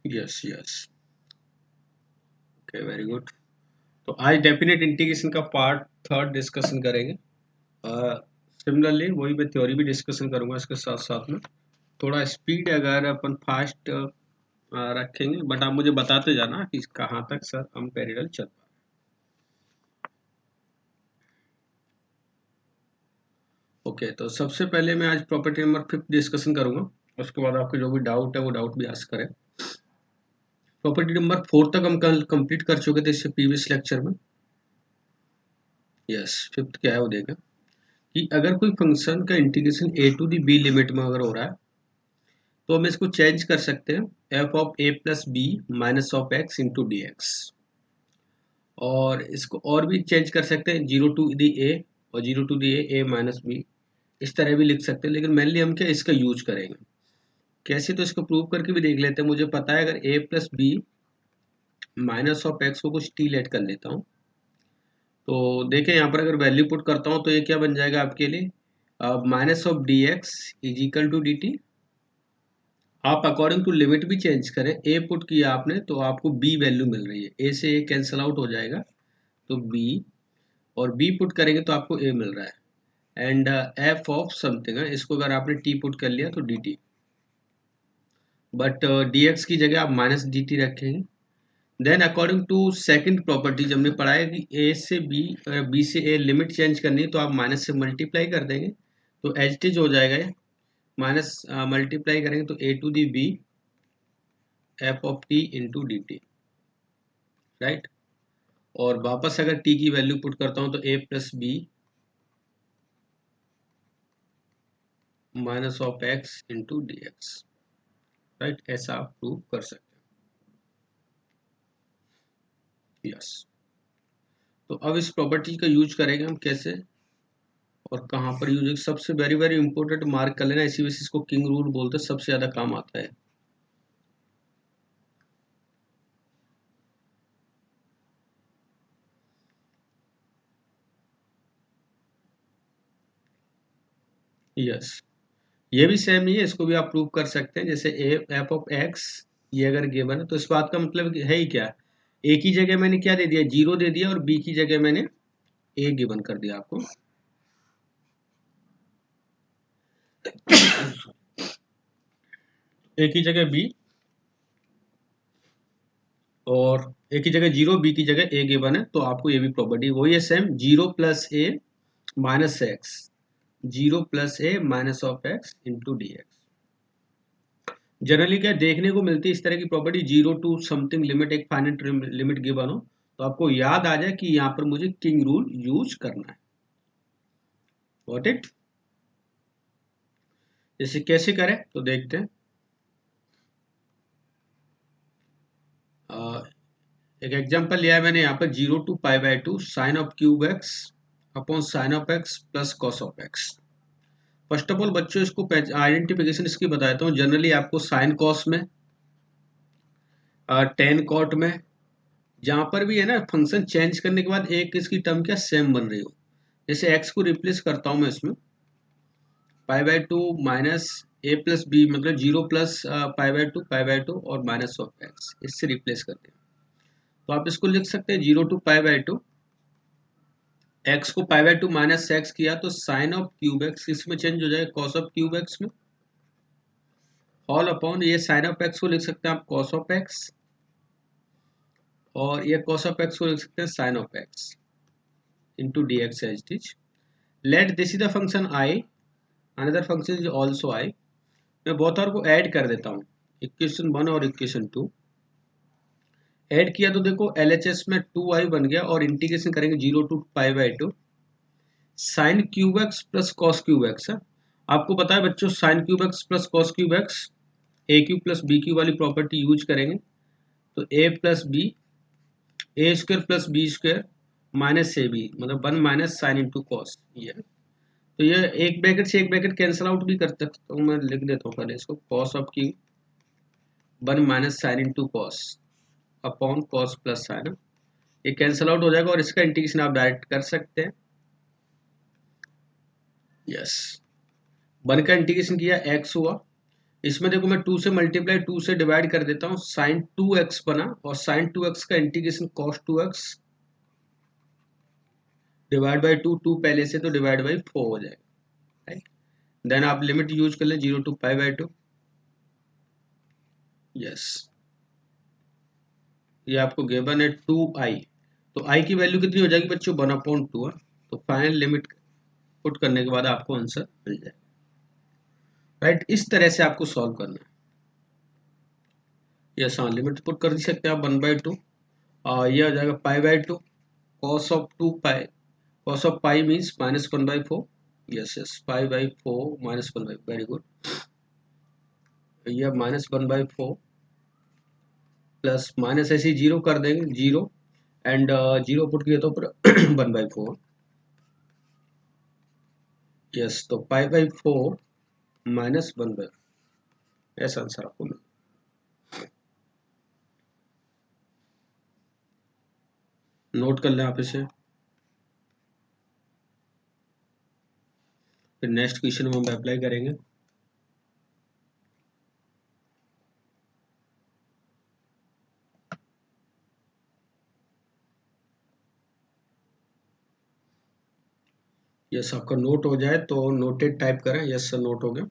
Yes yes, okay very good. तो आज definite integration का पार्ट थर्ड डिस्कशन करेंगे। सिमिलरली वही मैं थ्योरी भी डिस्कशन करूंगा इसके साथ साथ में। थोड़ा स्पीड अगर अपन फास्ट रखेंगे, बट आप मुझे बताते जाना कि कहाँ तक सर हम पैरेलल चल पा रहे। ओके, तो सबसे पहले मैं आज प्रॉपर्टी नंबर 5 डिस्कशन करूंगा, उसके बाद आपको जो भी डाउट है वो डाउट भी आस्क करें। प्रॉपर्टी नंबर 4 तक हम कल कंप्लीट कर चुके थे इससे प्रीवियस लेक्चर में। यस, फिफ्थ क्या है वो देखें कि अगर कोई फंक्शन का integration a to the b limit में अगर हो रहा है तो हम इसको चेंज कर सकते हैं f of a plus b minus of x into d x, और इसको और भी चेंज कर सकते हैं जीरो टू दी ए और zero to the a minus b, इस तरह भी लिख सकते हैं। लेकिन मेनली हम क्या इसका यूज करेंगे कैसे, तो इसको प्रूव करके भी देख लेते हैं। मुझे पता है अगर a plus b minus of x को कुछ टी लेट कर लेता हूँ, तो देखें यहाँ पर अगर वैल्यू पुट करता हूँ तो ये क्या बन जाएगा आपके लिए, minus of d x is equal to d t. आप अकॉर्डिंग टू लिमिट भी चेंज करें, ए पुट किया आपने तो आपको बी वैल्यू मिल रही है, ए से ए कैंसिल आउट हो जाएगा तो बी, और बी पुट करेंगे तो आपको ए मिल रहा है। एंड एफ ऑफ समथिंग है, इसको अगर आपने टी पुट कर लिया तो d t, but d x की जगह आप माइनस डी टी रखेंगे। Then according to second property जब हमने पढ़ा है कि ए से बी, बी से ए लिमिट चेंज करनी है तो आप माइनस से मल्टीप्लाई कर देंगे तो एच टी हो जाएगा ये, माइनस मल्टीप्लाई करेंगे तो a to the b f of t into d t, right. और वापस अगर टी की वैल्यू पुट करता हूं तो a plus b minus of x into d x, right, ऐसा आप प्रूव कर सकते हैं। यस, तो अब इस प्रॉपर्टी का यूज करेंगे हम कैसे और कहाँ पर यूज है। सबसे वेरी वेरी इंपॉर्टेंट मार्क कर लेना, इसी वजह से इसको किंग रूल बोलते हैं, सबसे ज्यादा काम आता है। यस, ये भी सेम ही है, इसको भी आप प्रूव कर सकते हैं। जैसे ए एफ ऑफ एक्स ये अगर गिवन है तो इस बात का मतलब है ही क्या, ए की जगह मैंने क्या दे दिया, जीरो दे दिया, और बी की जगह मैंने ए गिवन कर दिया आपको। ए की जगह बी और ए की जगह जीरो, बी की जगह ए गिवन है, तो आपको ये भी प्रॉपर्टी वही है same, zero plus a minus x, zero plus a minus of x into d x. Generally क्या देखने को मिलती है इस तरह की property, zero to something limit, एक फाइनाइट लिमिट गिवन हो तो आपको याद आ जाए कि यहाँ पर मुझे किंग रूल यूज करना है। Got it. जैसे कैसे करें तो देखते हैं। एक एग्जांपल लिया है मैंने यहाँ पर, zero to pi by two sine of cube x upon sine of x plus cos of x. First of all बच्चों इसको आइडेंटिफिकेशन इसकी बताता हूँ। जनरली आपको साइन कॉस में, टेन कॉट में, जहां पर भी है ना फंक्शन चेंज करने के बाद एक इसकी टर्म क्या सेम बन रही हो, जैसे एक्स को रिप्लेस करता हूं मैं इसमें, pi by two minus a plus b, मतलब zero plus pi by two और माइनस ऑफ एक्स, इससे रिप्लेस करते हैं। तो आप इसको लिख सकते हैं zero to pi by two, x को pi by two minus x किया तो साइन ऑफ क्यूब एक्स इसमें चेंज हो जाएगा कॉस ऑफ क्यूब एक्स में, ऑल अपॉन ये साइन ऑफ एक्स को लिख सकते हैं आप कॉस ऑफ एक्स, और ये cos of x को लिख सकते हैं sin of x into dx as it is. Let this is the function I, another function is also I. मैं बोथ और को ऐड कर देता हूँ, इक्वेशन 1 और इक्वेशन 2 ऐड किया तो देखो LHS में 2i बन गया, और इंटीग्रेशन करेंगे 0 to pi by two sine cube x plus cos cube x है। आपको पता है बच्चों sine cube x plus cos cube x a cube plus b cube वाली प्रॉपर्टी यूज करेंगे, तो a plus b, a square plus b square minus a b, मतलब 1 minus sign into cos. ये तो ये एक ब्रैकेट से एक ब्रैकेट कैंसिल आउट भी कर सकता हूँ, मैं लिख देता हूँ पहले इसको, cos of Q 1 minus sign into cos upon cos plus sign, ये कैंसिल आउट हो जाएगा और इसका इंटीग्रेशन आप डायरेक्ट कर सकते हैं। यस, 1 का इंटीग्रेशन किया एक्स हुआ, इसमें देखो मैं 2 से मल्टीप्लाई 2 से डिवाइड कर देता हूँ, साइन 2x बना, और साइन 2x का integration cos 2x divide by 2, 2 पहले से तो डिवाइड बाई 4 हो जाएगा, राइट। देन आप लिमिट यूज कर लें 0 टू पाई बाई 2। यस, ये आपको गिवन है 2i, तो i की वैल्यू कितनी हो जाएगी बच्चों, 1/2 है। तो फाइनल लिमिट पुट करने के बाद आपको आंसर मिल जाएगा, राइट। इस तरह से आपको सॉल्व करना है। यस हाँ, लिमिट पुट कर सकते हैं आप 1/2, ये हो जाएगा pi by 2, cos of 2 pi, cos of pi means -1/4। yes yes, pi by 4 -1/, very good। ये -1/4 प्लस माइनस ऐसे ही जीरो कर देंगे, जीरो एंड जीरो पुट किया तो 1/4। यस, तो पाई बाई 4 -1/4, ऐसा आंसर आपको मिलेगा। नोट कर लें आप इसे, फिर नेक्स्ट क्वेश्चन में हम अप्लाई करेंगे। यस, आपका नोट हो जाए तो नोटेड टाइप करें। यस सर, नोट हो गया।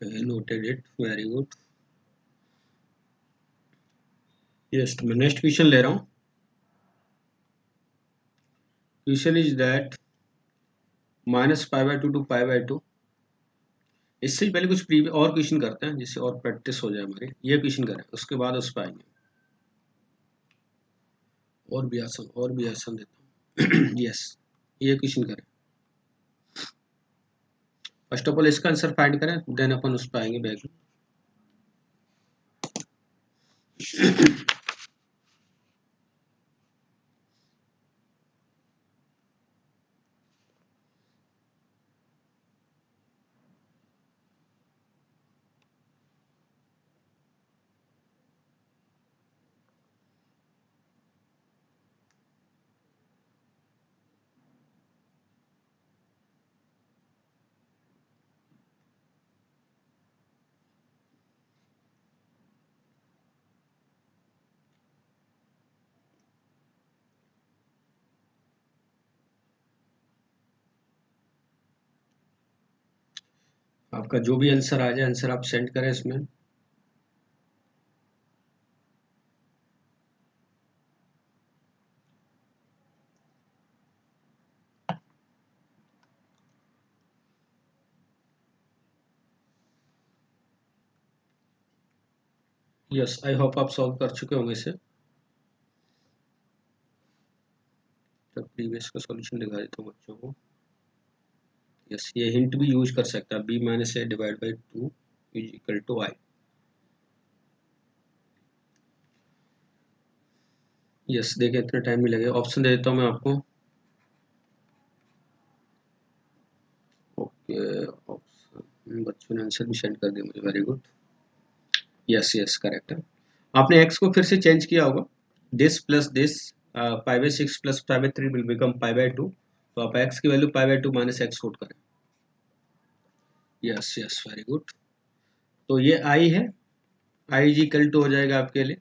Noted it, very good. Yes, तो मैं नेक्स्ट क्वेश्चन ले रहा हूँ। Question is that -π/2 to π/2। इससे पहले कुछ प्रीवियस और क्वेश्चन करते हैं जिससे और प्रैक्टिस हो जाए हमारी। ये क्वेश्चन करें, उसके बाद उस पर आएंगे। और भी आसान देता हूँ। यस, ये क्वेश्चन करें। फर्स्ट ऑफ ऑल इसका आंसर फाइंड करें, देन अपन उस पर आएंगे बैक। आपका जो भी आंसर आ जाए, आंसर आप सेंड करें इसमें। यस, आई होप आप सॉल्व कर चुके होंगे इसे। तो प्रीवियस का सॉल्यूशन दिखा देता हूँ बच्चों को। यस, ये हिंट भी यूज कर सकता है, b - a divide by 2 is equal to i। Yes, देखिए इतना टाइम नहीं लगेगा। ऑप्शन दे देता हूँ मैं आपको। ओके, ऑप्शन बच्चों ने आंसर भी सेंड कर दिया मुझे, very good. Yes yes, correct है। आपने x को फिर से चेंज किया होगा, this plus this, π/6 plus π/3 will become π/2। तो आप x की वैल्यू π/2 माइनस x पुट करें। Yes yes, very good. तो ये i है, i इज इक्वल टू हो जाएगा आपके लिए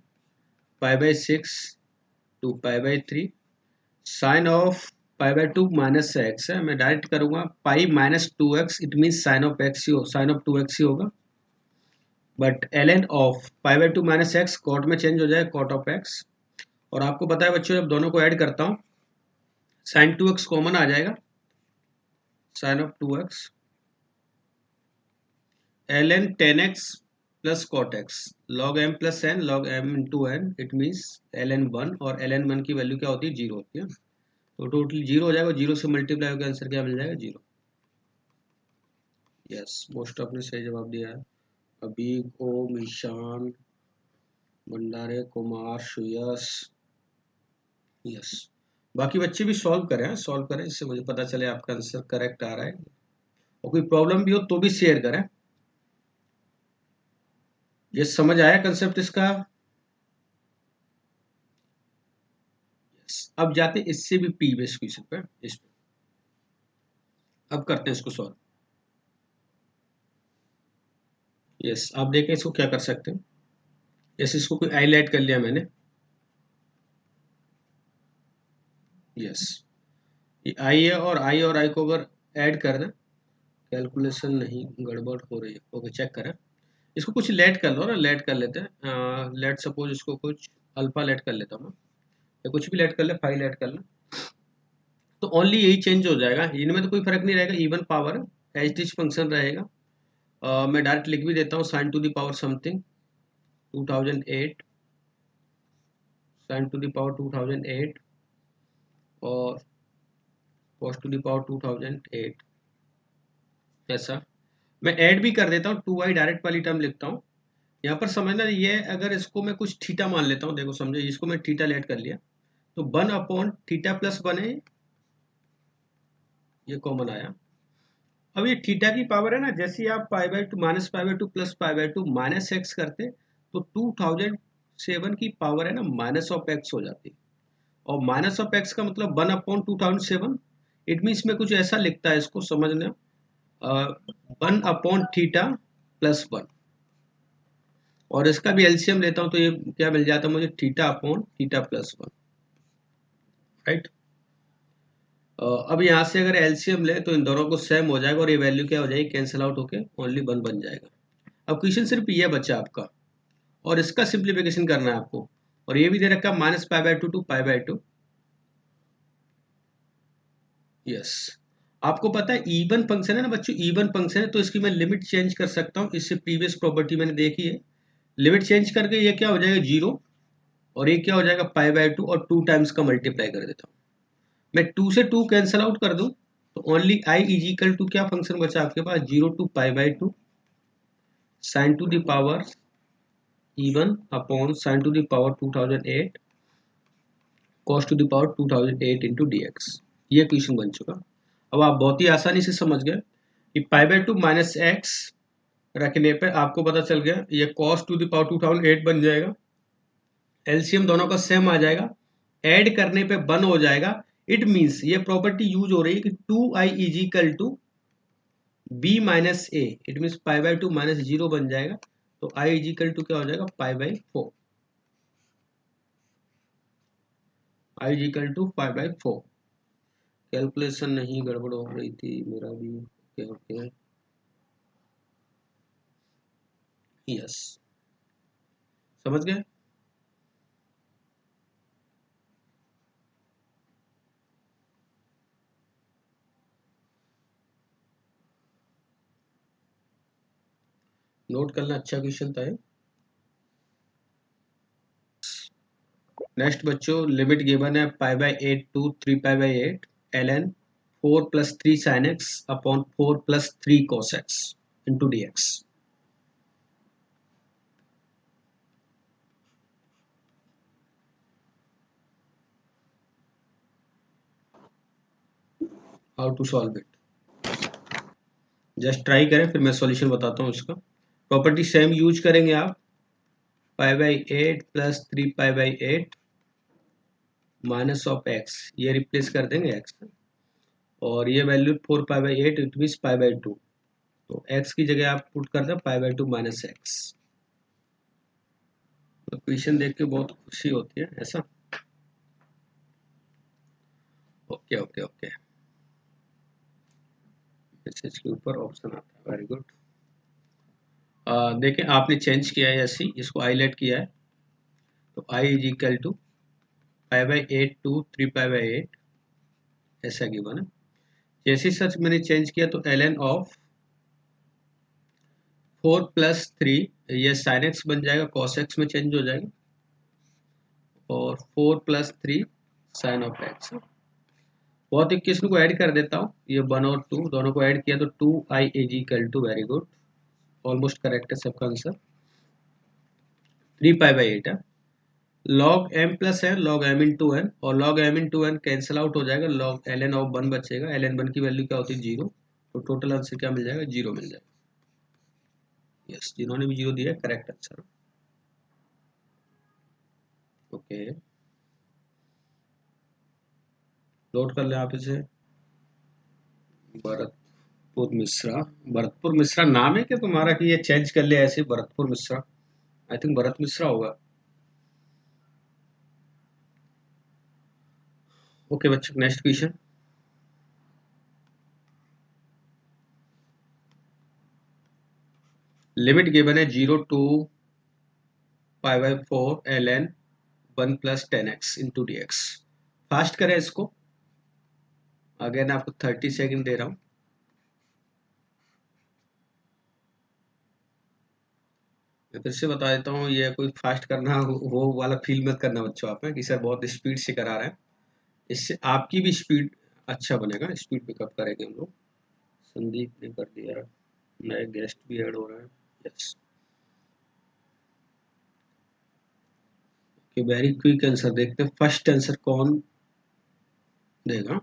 π/6 to π/3 sine of π/2 minus x है। मैं डायरेक्ट करूंगा pi -2x, it mean sine of x ही हो, साइन ऑफ 2x ही होगा। बट ln of π/2 minus x cot में चेंज हो जाएगा, कॉट ऑफ x। और आपको पता है बच्चों, जब दोनों को ऐड करता हूँ साइन 2x कॉमन आ जाएगा, sine of 2x ln 10x plus cot x, log m plus n, log m into n, it means ln 1, और ln 1 की वैल्यू क्या होती है, 0 होती है। तो टोटल 0 हो जाएगा, 0 से मल्टीप्लाई होकर आंसर क्या मिल जाएगा, 0। यस, मोस्ट ऑफ ने सही जवाब दिया है। अभी ओम, ईशान, भंडारे, कुमार, सुयस। यस, बाकी बच्चे भी सॉल्व करें, इससे मुझे पता चले आपका आंसर करेक्ट आ रहा है। और कोई प्रॉब्लम भी हो तो भी शेयर करें। ये समझ आया कंसेप्ट इसका? अब जाते हैं इससे भी प्रीवियस क्वेश्चन पे, इस पे अब करते हैं इसको सॉल्व। यस, आप देखें इसको क्या कर सकते हैं। यस, इसको कोई हाईलाइट कर लिया मैंने। यस, ये आई है और आई को अगर ऐड कर दें, कैलकुलेशन नहीं गड़बड़ हो रही है, ओके चेक करें। इसको कुछ लेट कर लो ना, लेट कर लेते हैं। लेट सपोज इसको कुछ अल्फा लेट कर लेता हूँ मैं, या कुछ भी लेट कर ले, फाइव लेट कर ले, तो ओनली यही चेंज हो जाएगा, इनमें तो कोई फर्क नहीं रहेगा। Even power H D function रहेगा। मैं डायरेक्ट लिख भी देता हूँ, sign to the power something 2008, sign to the power 2008 और कॉस टू द पावर 2008। ऐसा मैं ऐड भी कर देता हूँ, 2i डायरेक्ट वाली टर्म लिखता हूँ। यहाँ पर समझना ये है, अगर इसको मैं कुछ थीटा मान लेता हूँ, देखो समझो इसको मैं थीटा लेट कर लिया, तो 1/थीटा+1 है, ये कॉमन आया। अब ये थीटा की पावर है ना, जैसे ही आप π/2 -π/2 प्लस π/2 माइनस एक्स करते, तो 2007 की पावर है ना माइनस ऑफ एक्स हो जाती। और माइनस ऑफ एक्स का मतलब 1/2007। इट मीन्स में कुछ ऐसा लिखता है, इसको समझना, 1/θ+1। और इसका भी एलसीएम लेता हूँ तो ये क्या मिल जाता है मुझे, θ/θ+1, राइट। अब यहाँ से अगर एलसीएम ले तो इन दोनों को सेम हो जाएगा और ये वैल्यू क्या हो जाएगी, कैंसिल आउट होके ओनली 1 बन जाएगा। अब क्वेश्चन सिर्फ ये बचा आपका, और इसका सिंप्लीफिकेशन करना है आपको। और ये भी दे रखा है -π/2 टू π/2। यस, आपको पता है इवन फंक्शन है ना बच्चों, इवन फंक्शन है तो इसकी मैं लिमिट चेंज कर सकता हूँ। इससे प्रीवियस प्रॉपर्टी मैंने देखी है, लिमिट चेंज करके ये क्या हो जाएगा 0, और ये क्या हो जाएगा π/2, और 2 टाइम्स का मल्टीप्लाई कर देता हूँ। मैं 2 से 2 कैंसिल आउट कर दूं तो only i is equal to क्या फंक्शन बचा आपके पास, 0 to π/2 sine to the power even upon sine to the power 2008 cos to the power 2008 into dx। ये क्वेश्चन बन चुका। अब आप बहुत ही आसानी से समझ गए कि π/2 माइनस एक्स रखने पे आपको पता चल गया ये कॉस टू द पावर 2008 बन जाएगा। एलसीएम दोनों का सेम आ जाएगा, ऐड करने पे 1 हो जाएगा। इट मीन्स ये प्रॉपर्टी यूज हो रही है कि 2i is equal to b minus a. It means π/2 minus 0 बन जाएगा, तो i इज इक्वल टू क्या हो जाएगा π/4। i is equal to π/4। Calculation नहीं गड़बड़ हो रही थी मेरा भी, ओके ओके यस, समझ गए। नोट करना, अच्छा क्वेश्चन था ये। नेक्स्ट बच्चों, लिमिट गिवन है π/8 to 3π/8 ln 4 + 3 sin x upon 4 + 3 cos x into dx। How to solve it, just try करें, फिर मैं सॉल्यूशन बताता हूँ इसका। प्रॉपर्टी सेम यूज करेंगे आप, π/8 + 3π/8 माइनस ऑफ एक्स, ये रिप्लेस कर देंगे एक्स, और ये वैल्यू 4π/8 इट मीन्स π/2, तो एक्स की जगह आप पुट कर दें π/2 माइनस एक्स। क्वेश्चन देख के बहुत खुशी होती है ऐसा। ओके ओके ओके, मैसेज के ऊपर ऑप्शन आता है, वेरी गुड। देखें आपने चेंज किया है, ऐसे इसको हाईलाइट किया है, तो i is equal to π/8 to 3π/8 ऐसा गिवन है। जैसे सच मैंने चेंज किया तो ln ऑफ 4 + 3, ये sin x बन जाएगा, cos x में चेंज हो जाएगा, और 4 + 3 sin ऑफ x। बहुत इक्वेशन को ऐड कर देता हूँ, ये 1 और 2 दोनों को ऐड किया तो 2i is equal to, very good, almost correct है सबका आंसर, 3π/8 है। लॉग एम प्लस है लॉग एम इंटू एन, और log m into n cancel out हो जाएगा, log l N of one बचेगा, एल एन वन की वैल्यू क्या होती है 0, तो टोटल आंसर क्या मिल जाएगा 0 मिल जाएगा। यस, जिन्होंने भी 0 दिया है करेक्ट आंसर। ओके, नोट कर ले आप इसे। भरतपुर मिश्रा, भरतपुर मिश्रा नाम है क्या तुम्हारा कि ये चेंज कर लिया ऐसे भरतपुर मिश्रा? आई थिंक भरत मिश्रा होगा। ओके बच्चों, नेक्स्ट क्वेश्चन। लिमिट गिवन है 0 to pi by 4 L n 1 plus 10x into d x. Fast करें इसको, अगेन आपको 30 सेकंड दे रहा हूँ। मैं फिर से बता देता हूँ, ये कोई फास्ट करना वो वाला फील मत करना बच्चों आप, कि सर बहुत स्पीड से करा रहे हैं। इससे आपकी भी स्पीड अच्छा बनेगा, स्पीड पिकअप करेंगे हम लोग। संदीप ने कर दिया, नए गेस्ट भी ऐड हो रहे हैं। यस, कि वेरी क्विक आंसर देखते हैं, फर्स्ट आंसर कौन देगा।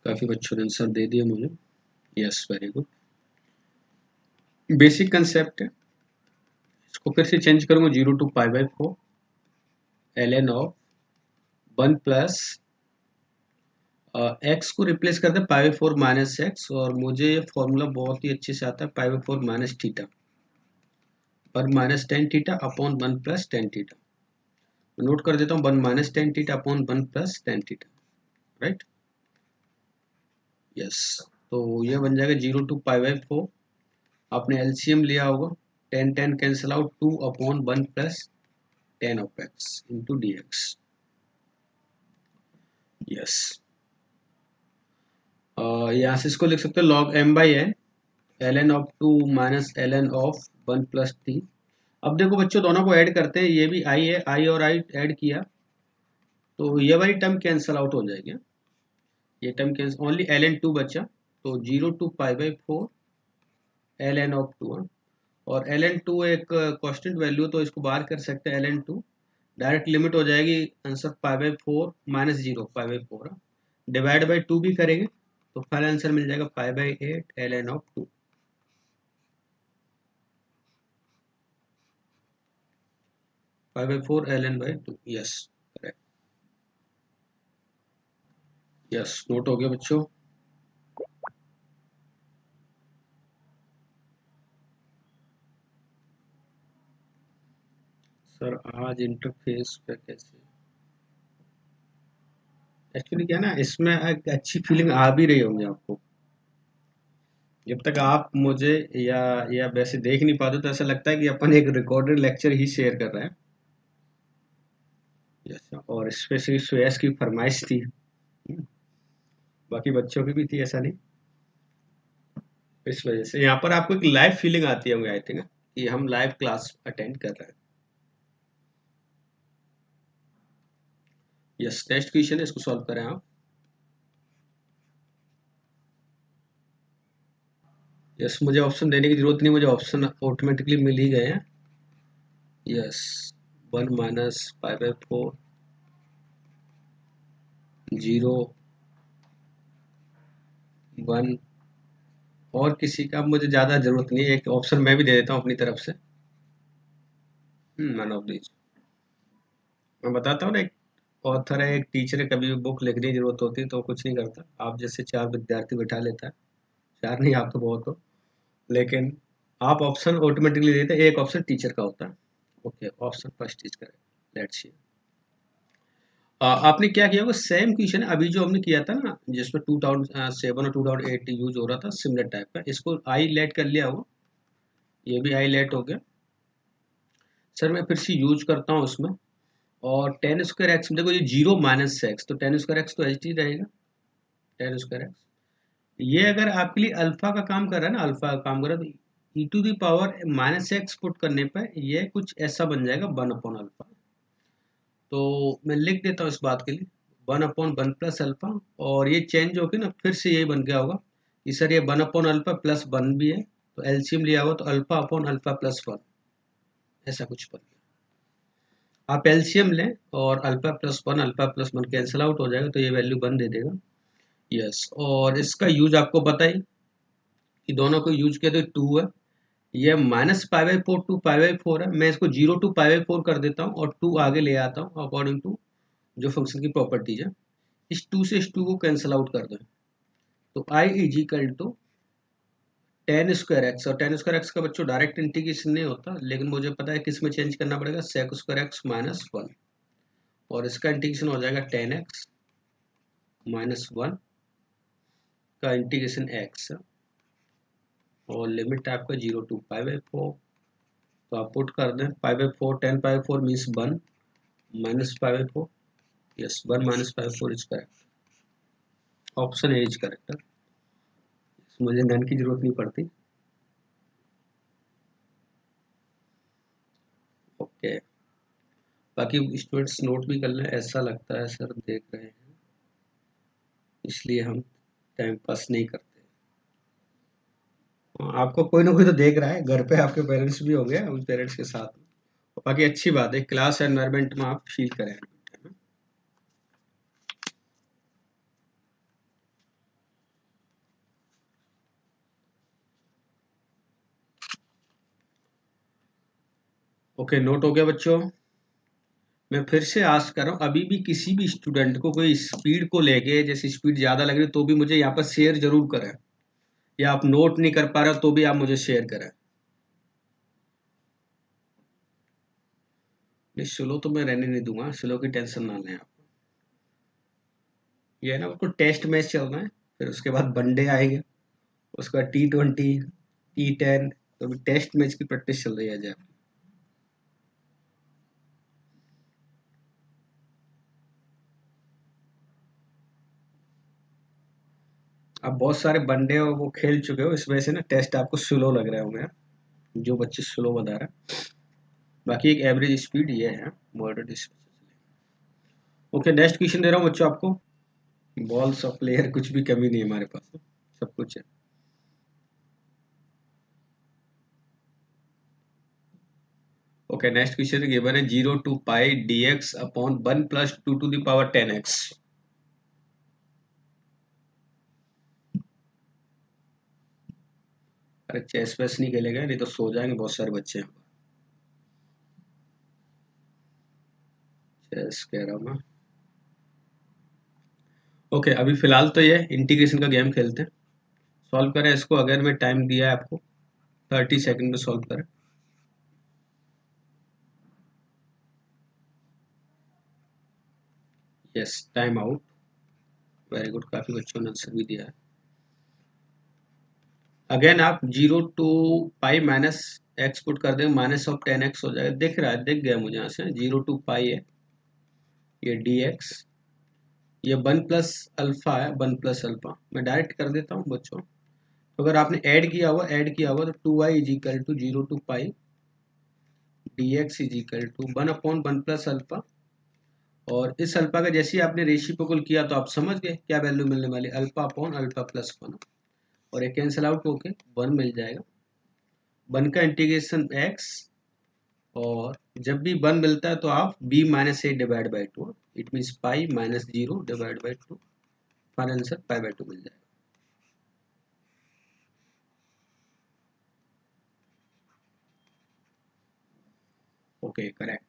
काफी बच्चों ने आंसर दे दिया मुझे। Yes, very good. Basic concept है, इसको फिर से चेंज करूंगा, 0 to pi by 4 L N of 1 plus x को रिप्लेस करते हैं पाई बाई 4 माइनस एक्स, और मुझे ये फॉर्मूला बहुत ही अच्छे से आता है, पाई बाई 4 माइनस थीटा पर minus tan theta upon 1 plus tan theta. Note कर देता हूँ, 1 minus tan theta upon 1 plus tan theta, right. Yes, तो ये बन जाएगा 0 टू पाई बाई 4, आपने एलसीएम लिया होगा, tan tan cancel out, 2 upon 1 plus tan of x into d x. Yes, यहाँ से इसको लिख सकते हैं log m by n l N of 2 minus l N of 1 plus t. अब देखो बच्चों, दोनों को ऐड करते हैं, ये भी आई है, आई और आई ऐड किया तो ये वाली टर्म कैंसिल आउट हो जाएगी, ये term cancel, only L N two बचा, तो 0 to pi by 4 L N of 2, और एल एन टू एक कांस्टेंट वैल्यू, तो इसको बाहर कर सकते हैं, L N two direct limit हो जाएगी, answer pi by 4 minus 0 pi by 4, divide by 2 भी करेंगे तो फाइनल आंसर मिल जाएगा pi by 8 L N of 2, pi by 4 L N by 2। Yes, correct. Yes, note हो गया बच्चों। सर आज इंटरफेस पे कैसे, एक्चुअली क्या ना, इसमें एक अच्छी फीलिंग आ भी रही होंगी आपको, जब तक आप मुझे या वैसे देख नहीं पाते तो ऐसा लगता है कि अपन एक रिकॉर्डेड लेक्चर ही शेयर कर रहे हैं। यस, और स्पेशली श्रेयस की फरमाइश थी, बाकी बच्चों की भी थी, ऐसा नहीं। इस वजह से यहाँ पर आपको एक लाइव फीलिंग आती होंगी, आई थिंक, कि हम लाइव क्लास अटेंड कर रहे हैं। यस, नेक्स्ट क्वेश्चन है, इसको सॉल्व करें आप। यस, मुझे ऑप्शन देने की जरूरत नहीं, मुझे ऑप्शन ऑटोमेटिकली मिल ही गए हैं। यस, 1 माइनस पाई बाई 4, 0, 1, और किसी का मुझे ज़्यादा जरूरत नहीं है, एक ऑप्शन मैं भी दे देता हूँ अपनी तरफ से, वन ऑफ दीज। मैं बताता हूँ ना, एक ऑथर है, एक टीचर है, कभी भी बुक लिखने की जरूरत होती है तो कुछ नहीं करता, आप जैसे 4 विद्यार्थी बैठा लेता है, 4 नहीं, आप तो बहुत हो, लेकिन आप ऑप्शन ऑटोमेटिकली देते हैं, एक ऑप्शन टीचर का होता है। ओके, ऑप्शन फर्स्ट टीच करें, लेट्स सी। आपने क्या किया होगा, सेम क्वेश्चन है अभी जो हमने किया था ना, जिसमें 2007 और 2008 यूज हो रहा था, सिमिलर टाइप का, इसको आई लेट कर लिया होगा, ये भी आई लेट हो गया। सर मैं फिर से यूज करता हूँ इसमें, और टेन स्क्वायर एक्स में देखो ये 0 माइनस एक्स, तो टेन स्क्वायर एक्स तो एच डी रहेगा, टेन स्क्वायर एक्स। ये अगर आपके लिए अल्फा का काम कर रहा है ना, अल्फा का काम कर रहा है, तो e to the power minus x put करने पर ये कुछ ऐसा बन जाएगा 1/अल्फा। तो मैं लिख देता हूँ इस बात के लिए 1/1 प्लस अल्फा, और ये चेंज होके ना फिर से यही बन गया होगा कि सर ये 1/अल्फा प्लस 1 भी है, तो एलसीएम लिया हुआ तो अल्फा अपॉन अल्फा प्लस 1, ऐसा कुछ बन गया। आप एलसीएम लें और alpha plus one cancel out हो जाएगा, तो ये वैल्यू 1 दे देगा। यस, और इसका यूज आपको पता ही कि दोनों को यूज किया तो 2 है, ये -π/4 टू π/4 है। मैं इसको 0 टू π/4 कर देता हूँ और 2 आगे ले आता हूँ अकॉर्डिंग टू जो फंक्शन की प्रॉपर्टीज है। इस 2 से इस 2 को कैंसिल आउट कर दें, तो I is equal to ten square x, और टेन स्क्वायर एक्स का बच्चों डायरेक्ट इंटीग्रेशन नहीं होता, लेकिन मुझे पता है किस में चेंज करना पड़ेगा, सेक स्क्वायर एक्स माइनस 1, और इसका इंटीग्रेशन हो जाएगा टेन एक्स माइनस 1 का इंटीग्रेशन एक्स, और लिमिट आपका 0 टू π/4। तो आप पुट कर दें π/4, 10/4 means 1 minus π/4। Yes, 1 minus π/4 is correct, option a is correct. मुझे नन की जरूरत नहीं पड़ती। ओके, बाकी स्टूडेंट्स नोट भी कर लें, ऐसा लगता है सर देख रहे हैं इसलिए हम टाइम पास नहीं करते। आपको कोई ना कोई तो देख रहा है, घर पे आपके पेरेंट्स भी होंगे, उन पेरेंट्स के साथ। बाकी अच्छी बात है, क्लास एनवायरनमेंट में आप फील करें। ओके, नोट हो गया बच्चों। मैं फिर से आस्क कर रहा हूँ, अभी भी किसी भी स्टूडेंट को कोई स्पीड को लेके, जैसे स्पीड ज़्यादा लग रही है तो भी मुझे यहाँ पर शेयर जरूर करें, या आप नोट नहीं कर पा रहे हो तो भी आप मुझे शेयर करें। नहीं, स्लो तो मैं रहने नहीं दूंगा, स्लो की टेंशन ना लें आप। ये है ना, उसको टेस्ट मैच चल रहा है, फिर उसके बाद वनडे आएंगे, उसका T20, T10, तो अभी टेस्ट मैच की प्रैक्टिस चल रही है आज। आप बहुत सारे वनडे और वो खेल चुके हो, इस वजह से ना टेस्ट आपको स्लो लग रहे होंगे, जो बच्चे स्लो बता रहे हैं। बाकी एक एवरेज स्पीड ये है, moderate speed. Okay, next question दे रहा हूँ बच्चों आपको। बॉल्स ऑफ प्लेयर कुछ भी कमी नहीं है हमारे पास, सब कुछ है। ओके, नेक्स्ट क्वेश्चन गिवन है 0 to pi dx upon 1 plus 2 to the power 10x। अरे चेस वेस नहीं खेलेगा, नहीं तो सो जाएंगे बहुत सारे बच्चे। चेस कह रहा हूँ मैं। ओके, अभी फिलहाल तो ये इंटीग्रेशन का गेम खेलते हैं। सॉल्व करें इसको, अगर मैं टाइम दिया है आपको 30 सेकंड में सॉल्व करें। Yes, time out. Very good, काफी बच्चों ने आंसर भी दिया है। अगेन आप 0 to pi minus x put कर दें, माइनस ऑफ 10x हो जाएगा, दिख रहा है, दिख गया मुझे यहाँ से। 0 टू पाई है ये dx, ये 1 प्लस अल्फा है, 1 प्लस अल्फा मैं डायरेक्ट कर देता हूँ बच्चों। तो अगर आपने ऐड किया हुआ तो 2y is equal to 0 to pi dx is equal to 1/1 plus alpha, और इस अल्फा का जैसे ही आपने रेसिप्रोकल किया तो आप समझ गए क्या वैल्यू मिलने वाली, अल्फा अपॉन अल्फा प्लस 1, और ये कैंसिल आउट होके 1 मिल जाएगा। 1 का इंटीग्रेशन x, और जब भी 1 मिलता है तो आप b minus a divide by 2, it means pi minus 0 divide by 2, final answer π/2 मिल जाएगा। ओके, करेक्ट,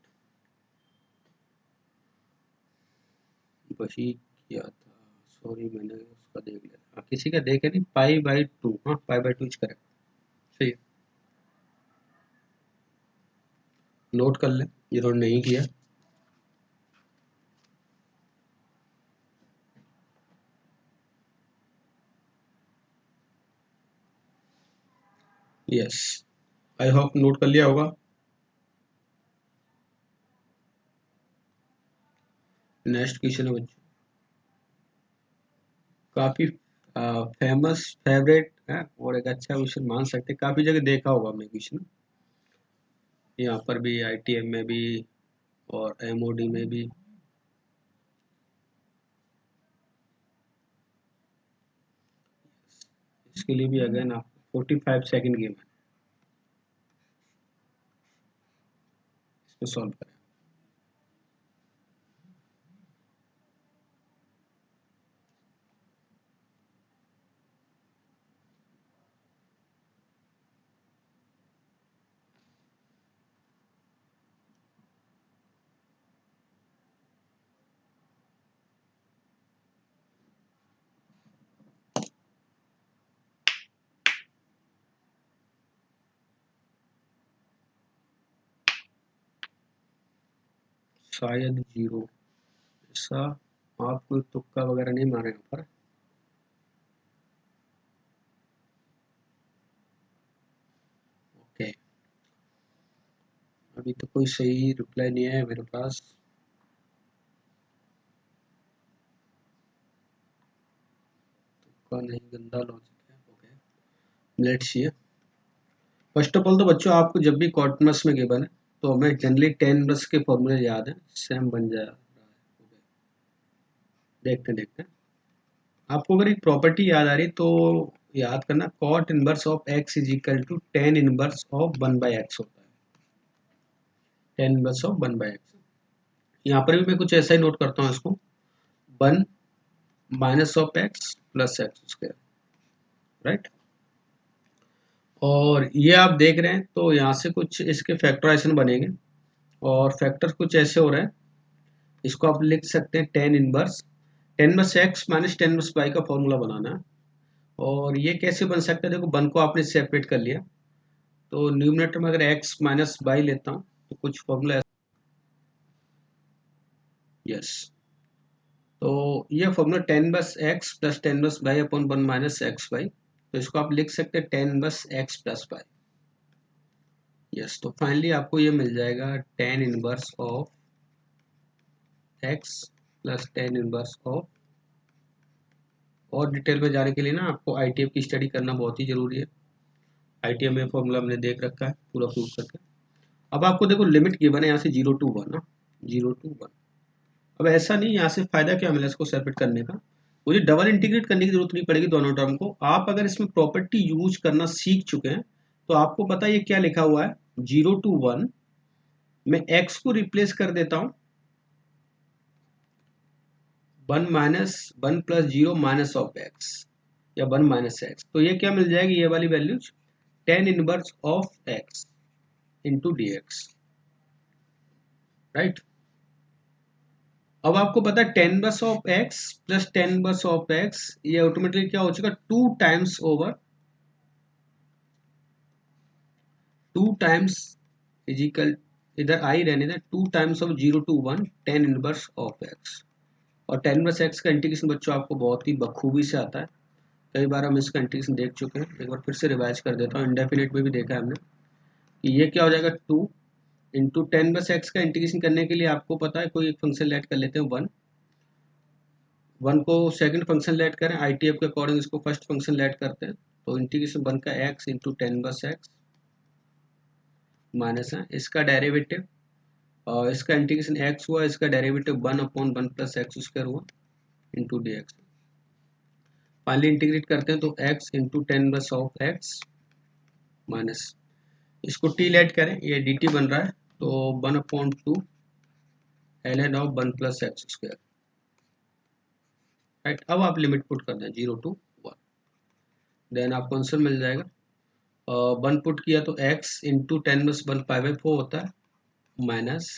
वही किया था। सॉरी, मैंने उसका देख लिया था, किसी का देखे नहीं, π/2, हाँ π/2 इज करेक्ट, सही है। नोट कर लें जिन्होंने नहीं किया। यस, आई होप नोट कर लिया होगा। नेक्स्ट क्वेश्चन है बच्चों, काफी फेमस फेवरेट है और एक अच्छा क्वेश्चन मान सकते हैं, काफी जगह देखा होगा हमने क्वेश्चन, यहाँ पर भी आईटीएम में भी और एमओडी में भी। इसके लिए भी अगेन आपको 45 सेकंड गेम है, इसको सॉल्व करें। शायद जीरो, ऐसा आप कोई तुक्का वगैरह नहीं मारे यहाँ पर। ओके, अभी तो कोई सही रिप्लाई नहीं है मेरे पास। तुक्का नहीं, गंदा लॉजिक है। Okay, let's see. First of all तो बच्चों आपको जब भी कॉटमस में गिवन है तो हमें जनरली 10 बस के फॉर्मूले याद है, सेम बन जा रहा है। देखते देखते आपको अगर एक प्रॉपर्टी याद आ रही तो याद करना, cot inverse of x is equal to tan inverse of 1/x होता है। टेन इनवर्स ऑफ 1/x, यहाँ पर भी मैं कुछ ऐसा ही नोट करता हूँ इसको, 1 minus of x plus x square, right. और ये आप देख रहे हैं तो यहाँ से कुछ इसके फैक्टराइजेशन बनेंगे और फैक्टर कुछ ऐसे हो रहा है, इसको आप लिख सकते हैं टेन बस एक्स माइनस टेन बस वाई का फॉर्मूला बनाना है। और ये कैसे बन सकता है, देखो वन को आपने सेपरेट कर लिया तो न्यूमरेटर में अगर एक्स माइनस वाई लेता हूँ तो कुछ फॉर्मूला, यस, तो ये फॉर्मूला टेन बस एक्स प्लस टेन बस y upon one minus x y, तो इसको आप लिख सकते हैं टेन बस एक्स प्लस वाई। यस, तो फाइनली आपको ये मिल जाएगा tan inverse of x plus tan inverse of. और डिटेल में जाने के लिए ना आपको आईटीएम की स्टडी करना बहुत ही जरूरी है। आईटीएम में फॉर्मूला हमने देख रखा है पूरा प्रूव करके। अब आपको देखो लिमिट गिवन है यहाँ से 0 to 1 ना, 0 to 1। अब ऐसा नहीं, यहाँ से फायदा क्या मिला इसको सेपरेट करने का, मुझे डबल इंटीग्रेट करने की जरूरत नहीं पड़ेगी दोनों टर्म को। आप अगर इसमें प्रॉपर्टी यूज करना सीख चुके हैं तो आपको पता है ये क्या लिखा हुआ है, 0 to 1 मैं x को रिप्लेस कर देता हूँ 1 minus 1 plus 0 minus of x या 1 माइनस एक्स, तो ये क्या मिल जाएगी, ये वाली values ten inverse of x into d x, right. अब आपको पता है टेन बस ऑफ एक्स प्लस टेन बस ऑफ एक्स, ये ऑटोमेटिकली क्या हो चुका, टू टाइम्स इजिकल, इधर आई रहने दें, 2 times of 0 to 1 ten inverse of x. और टेन इनवर्स एक्स का इंटीग्रेशन बच्चों आपको बहुत ही बखूबी से आता है, कई बार हम इसका इंटीग्रेशन देख चुके हैं, एक बार फिर से रिवाइज कर देता हूँ, इंडेफिनिट में भी देखा है हमने कि ये क्या हो जाएगा 2 इंटू टेन बस एक्स का इंटीग्रेशन करने के लिए आपको पता है कोई एक फंक्शन लेट कर लेते हैं 1, 1 को सेकंड फंक्शन लेट करें, आईटीएफ के अकॉर्डिंग इसको फर्स्ट फंक्शन लेट करते हैं, तो इंटीग्रेशन 1 का एक्स इंटू टेन बस एक्स माइनस है इसका डेरिवेटिव, और इसका इंटीग्रेशन एक्स हुआ, इसका derivative 1 upon 1 plus x square हुआ into d x. Finally integrate करते हैं तो एक्स इंटू टेन बस ऑफ एक्स माइनस, इसको टी लेट करें, ये डी टी बन रहा है तो 1/2 L N of 1 plus x square, right. अब आप लिमिट पुट कर दें 0 to 1, देन आपको आंसर मिल जाएगा, 1 पुट किया तो x इंटू टेन बस 1 पाई/4 होता है माइनस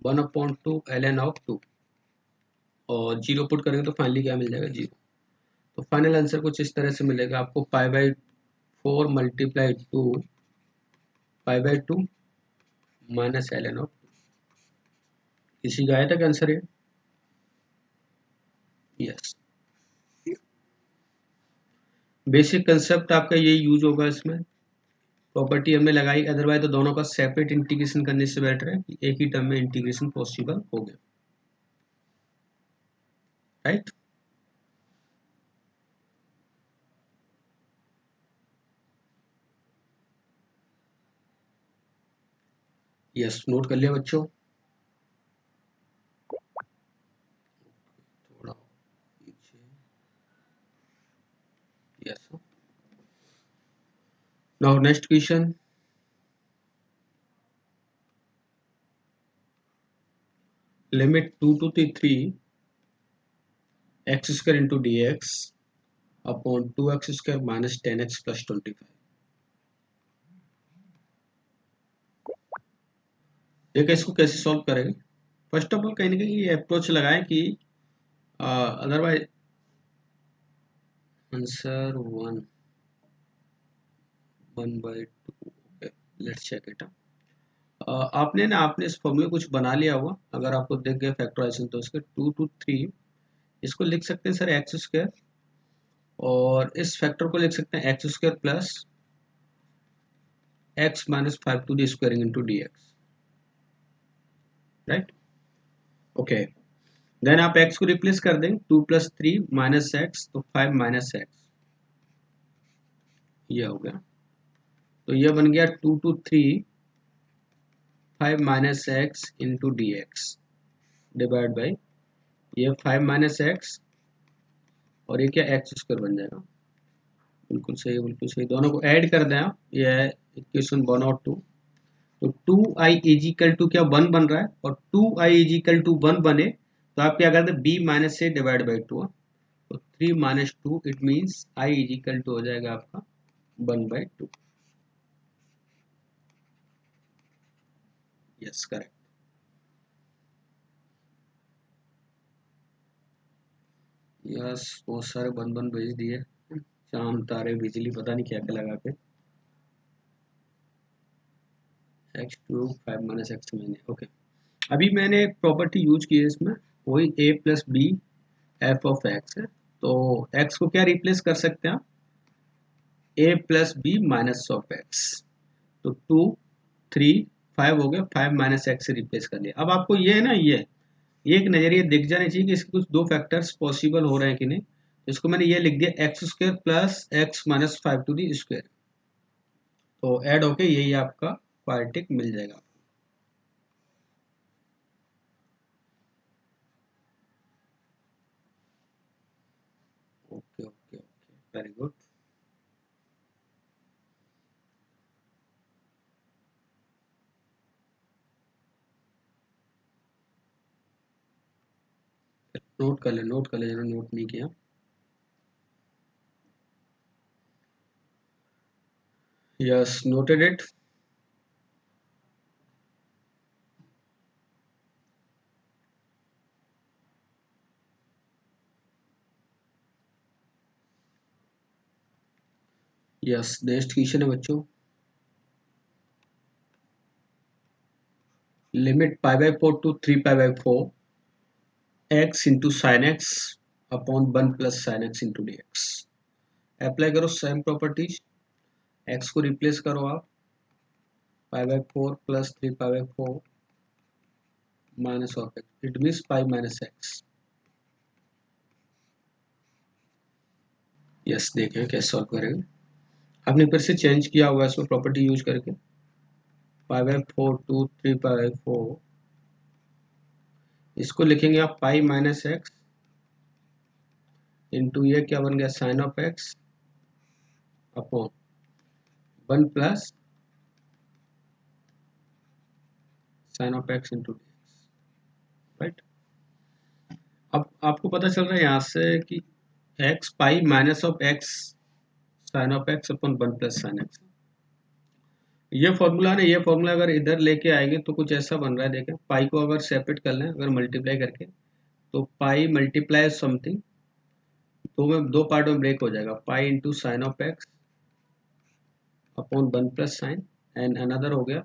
1/2 एल एन ऑफ 2, और 0 पुट करेंगे तो फाइनली क्या मिल जाएगा 0। तो फाइनल आंसर कुछ इस तरह से मिलेगा आपको, पाई/4 मल्टीप्लाई 2 पाई/2 माइनस एल एन ऑफ 2। किसी का आया था आंसर ये, यस। बेसिक कंसेप्ट आपका ये यूज होगा इसमें, प्रॉपर्टी हमने लगाई, अदरवाइज तो दोनों का सेपरेट इंटीग्रेशन करने से बेटर है कि एक ही टर्म में इंटीग्रेशन पॉसिबल हो गया। राइट। यस, नोट कर लिया बच्चों। थोड़ा पीछे। Yes. Now next question. Limit 2 to 3 x square into dx upon 2x square minus 10x plus 25। देखिए इसको कैसे सॉल्व करेंगे। फर्स्ट ऑफ ऑल कहीं ना कहीं ये अप्रोच लगाएं कि otherwise answer 1/2। Let's check it. आपने इस फॉर्मूले कुछ बना लिया होगा, अगर आपको देख गए फैक्टराइजेशन तो इसके 2 to 3 इसको लिख सकते हैं सर एक्स स्क्वायर, और इस फैक्टर को लिख सकते हैं x square plus x minus 5 to the squaring into d x. Right, okay. Then आप x को रिप्लेस कर देंगे, 2 प्लस 3 माइनस एक्स, तो 5 माइनस एक्स, ये हो गया। तो ये बन गया 2 to 3 5 minus x into d x divide by ये 5 माइनस एक्स, और ये क्या एक्स स्क्वायर बन जाएगा। बिल्कुल सही, बिल्कुल सही। दोनों को ऐड कर दें आप, ये है इक्वेशन 1 और 2। तो 2i इजिकल टू क्या 1 बन रहा है, और 2i इजिकल टू 1 बने तो आप क्या करते हैं b माइनस से डिवाइड बाई 2। तो 3 minus 2 it means i is equal to हो जाएगा आपका 1/2। Yes, correct. यस, बहुत सारे बन बन भेज दिए, चांद तारे बिजली पता नहीं क्या क्या लगा के। एक्स क्यूब 5 माइनस एक्स मैंने, ओके। अभी मैंने एक प्रॉपर्टी यूज की है इसमें, वही a plus b f of x है। तो x को क्या रिप्लेस कर सकते हैं आप, a plus b minus of x. तो 2 3 5 हो गया, 5 माइनस एक्स से रिप्लेस कर लिया। अब आपको ये है ना, ये एक नजरिया दिख जाना चाहिए कि इसके कुछ दो फैक्टर्स पॉसिबल हो रहे हैं कि नहीं। तो इसको मैंने ये लिख दिया x square plus x minus 5 to the square. तो ऐड होके यही आपका क्वाड्रेटिक मिल जाएगा। Okay okay okay, very good. Note कर ले, नोट कर ले, जिन्होंने नोट नहीं किया। Yes, noted it. Yes, next question है बच्चों। Limit pi by 4 to 3 pi by 4 x into sine x upon 1 plus sine x into d x. Apply करो सेम प्रॉपर्टीज। एक्स को रिप्लेस करो आप, पाई by 4 plus 3 pi by 4 minus of x, it means pi minus x. Yes, देखें कैसे solve करेंगे। आपने फिर से चेंज किया होगा इसमें प्रॉपर्टी यूज करके, pi by 4 to 3 pi by 4, इसको लिखेंगे आप पाई माइनस एक्स इंटू ये क्या बन गया sine of x upon 1 plus sine of x into d x. Right, अब आपको पता चल रहा है यहाँ से कि x pi minus of x sine of x upon 1 plus sine x. ये फॉर्मूला ना, ये फॉर्मूला अगर इधर लेके आएंगे तो कुछ ऐसा बन रहा है। देखें, पाई को अगर सेपरेट कर लें, अगर मल्टीप्लाई करके, तो पाई मल्टीप्लाई समथिंग, दो पार्ट में ब्रेक हो जाएगा। पाई into sign of x upon 1 plus sign, and another हो गया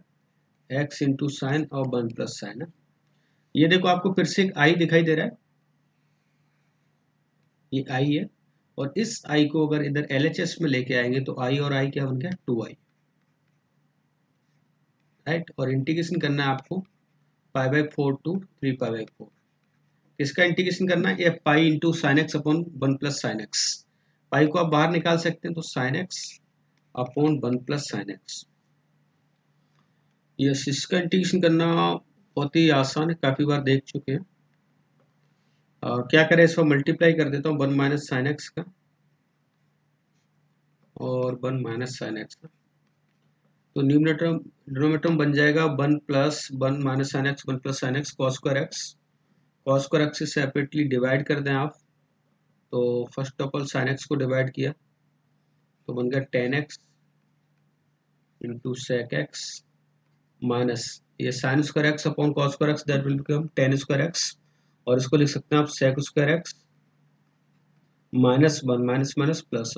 एक्स इंटू साइन और 1 प्लस साइन है। ये देखो आपको फिर से एक आई दिखाई दे रहा है, ये आई है, और इस आई को अगर इधर LHS में लेके आएंगे तो आई और आई क्या बन गया 2i। राइट, और इंटीग्रेशन करना है आपको pi by 4 to 3 pi by 4। किसका इंटीग्रेशन करना है? ये pi into sine x upon 1 plus sine x. Pi को आप बाहर निकाल सकते हैं, तो sine x upon 1 plus sine x. Yes, इसका इंटीग्रेशन करना बहुत ही आसान है, काफ़ी बार देख चुके हैं। क्या करें, इसको मल्टीप्लाई कर देता हूँ 1 माइनस साइन एक्स का और 1 माइनस साइन एक्स का। तो डिनोमिनेटर में बन जाएगा 1 plus 1 minus sine x 1 plus sine x cos square x. Cos square x से सेपरेटली डिवाइड कर दें आप, तो first of all sine x को डिवाइड किया तो बन गया tan x into sec x minus ये sine square x upon cos square x, that will become tan square x, और इसको लिख सकते हैं आप sec square x minus 1 minus minus plus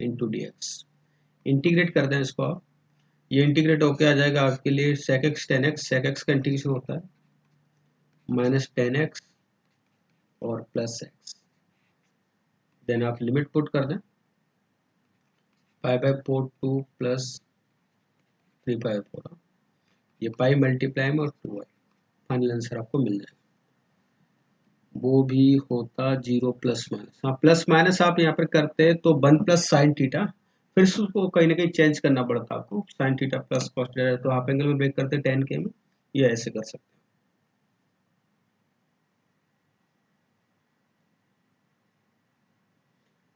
into d x. Integrate कर दें इसको आप, ये इंटीग्रेट होके आ जाएगा आपके लिए sec x tan x. Sec x का इंटीग्रेशन होता है माइनस टेन एक्स और प्लस एक्स। देन आप लिमिट पुट कर दें, पाई बाई 4 2 प्लस 3 बाई 4, ये पाई मल्टीप्लाई में और 2 है, फाइनल आंसर आपको मिल जाएगा। वो भी होता 0 प्लस माइनस। हाँ, प्लस माइनस आप यहाँ पर करते हैं तो 1 प्लस साइन थीटा, फिर से उसको कहीं ना कहीं चेंज करना पड़ता है आपको, sine theta plus cos theta, तो हाफ एंगल में ब्रेक करते हैं 10 के में, ये ऐसे कर सकते हैं।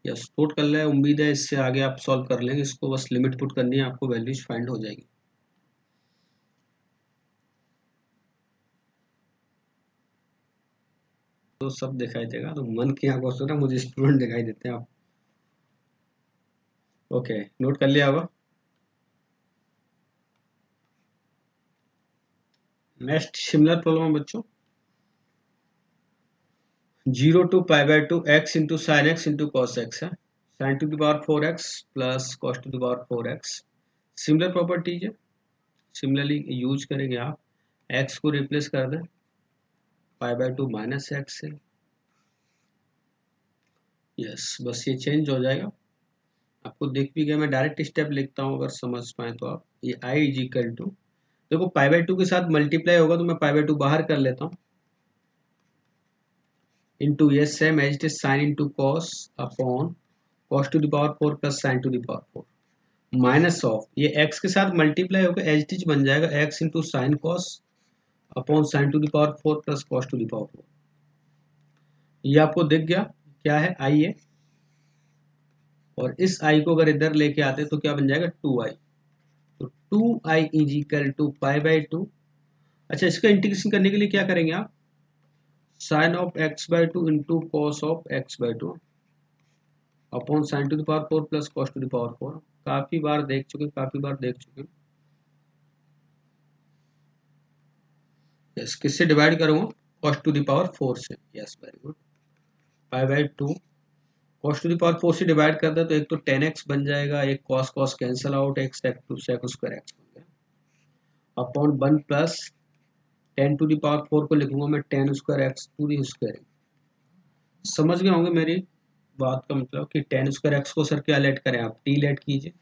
यस, नोट कर ले, उम्मीद है इससे आगे आप सॉल्व कर लेंगे इसको, बस लिमिट पुट करनी है आपको, वैल्यूज फाइंड हो जाएगी। तो सब दिखाई देगा, तो मन की आंखों से ना मुझे स्टूडेंट दिखाई देते हैं आप। ओके, नोट कर लिया होगा। नेक्स्ट सिमिलर प्रॉब्लम है बच्चों, 0 to pi by 2 x into sine x into cos x है, sine to the power 4x प्लस cos to the power 4x। Similar properties है, सिमिलरली यूज करेंगे आप। एक्स को रिप्लेस कर दें पाई बाई 2 माइनस एक्स से। यस, बस ये चेंज हो जाएगा, आपको दिख भी गया। मैं डायरेक्ट स्टेप लिखता हूँ, अगर समझ पाए तो आप। ये आई इज इक्वल टू, देखो पाई बाई 2 के साथ मल्टीप्लाई होगा तो मैं पाई बाई 2 बाहर कर लेता हूँ, इंटू ये same as it is sine into cos upon cos to the power 4 plus sine to the power 4 minus of ये एक्स के साथ मल्टीप्लाई होकर एज इट इज बन जाएगा x into sine cos upon sine to the power 4 plus cos to the power 4। ये आपको दिख गया क्या है, आई है, और इस आई को अगर इधर लेके आते तो क्या बन जाएगा, 2i। तो 2i is equal to pi by 2। अच्छा, इसका इंटीग्रेशन करने के लिए क्या करेंगे आप, sine of x by 2 into cos of x by 2 upon sine to the power 4 plus cos to the power 4। काफी बार देख चुके, काफी बार देख चुके। यस, किससे डिवाइड करूंगा, कॉस टू द पावर 4 से। Yes, very good. Pi by 2 cos to the power 4 से डिवाइड कर दे तो एक तो 10x बन जाएगा, एक कॉस कॉस कैंसिल आउट, एक sec to sec square x बन गया upon 1 plus 10 to the power 4 को लिखूंगा मैं 10 square x to the square. समझ गए होंगे मेरी बात का मतलब कि 10 स्क्वायर एक्स को सर क्या लेट करें, आप टी लेट कीजिए।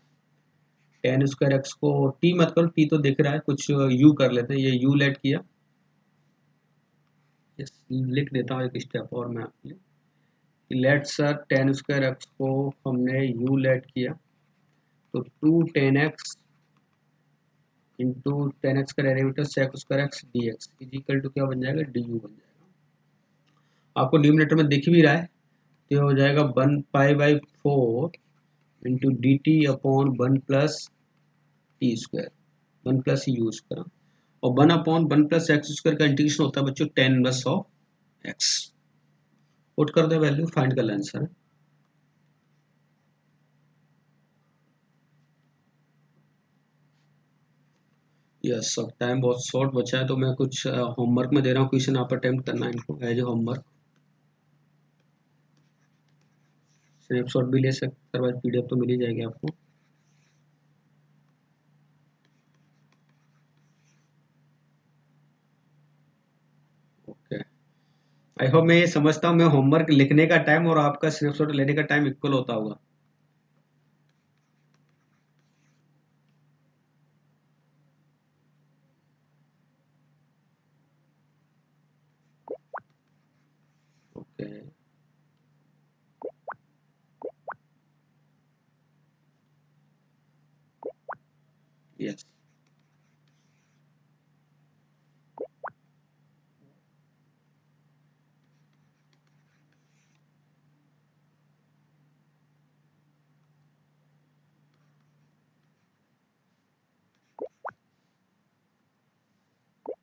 10 स्क्वायर एक्स को टी मत करो, टी तो दिख रहा है, कुछ यू कर लेते हैं, ये यू लेट किया। यस, लिख देता हूँ एक स्टेप और मैं आपके लिए। लेट सर 10 स्क्वायर एक्स को हमने यू लेट किया, तो 2 10x इंटू 10x का derivative sec square x d x is equal to क्या बन जाएगा, डी यू बन जाएगा। आपको न्यूमरेटर में दिख भी रहा है, तो ये हो जाएगा 1 पाई by 4 into d T upon 1 plus T square, 1 plus you square, और 1 अपॉन 1 प्लस एक्स स्क्वायर का इंटीग्रेशन होता है बच्चों 10 इनवर्स ऑफ एक्स। पुट कर दे वैल्यू, फाइंड कर आंसर है। यस, अब टाइम बहुत शॉर्ट बचा है, तो मैं कुछ होमवर्क में दे रहा हूँ क्वेश्चन, आप अटेम्प्ट करना है इनको एज ए होमवर्क। स्नैपशॉट भी ले सकते, अदरवाइज पीडीएफ तो मिल ही जाएगी आपको। ओके, आई होप मैं ये समझता हूँ मैं होमवर्क लिखने का टाइम और आपका स्नैपशॉट लेने का टाइम इक्वल होता होगा। सकते हैं। यस,